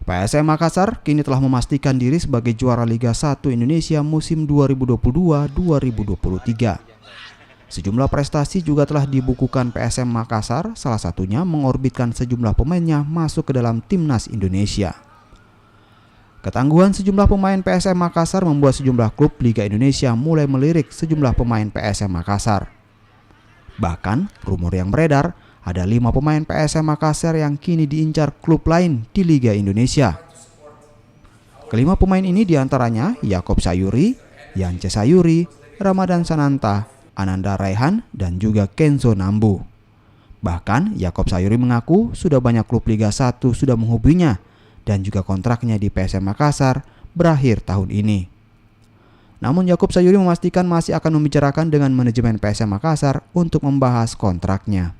PSM Makassar kini telah memastikan diri sebagai juara Liga 1 Indonesia musim 2022-2023. Sejumlah prestasi juga telah dibukukan PSM Makassar, salah satunya mengorbitkan sejumlah pemainnya masuk ke dalam timnas Indonesia. Ketangguhan sejumlah pemain PSM Makassar membuat sejumlah klub Liga Indonesia mulai melirik sejumlah pemain PSM Makassar. Bahkan, rumor yang beredar, ada 5 pemain PSM Makassar yang kini diincar klub lain di Liga Indonesia. Kelima pemain ini diantaranya Yaakob Sayuri, Yance Sayuri, Ramadan Sananta, Ananda Raihan, dan juga Kenzo Nambu. Bahkan, Yaakob Sayuri mengaku sudah banyak klub Liga 1 sudah menghubunginya dan juga kontraknya di PSM Makassar berakhir tahun ini. Namun Yaakob Sayuri memastikan masih akan membicarakan dengan manajemen PSM Makassar untuk membahas kontraknya.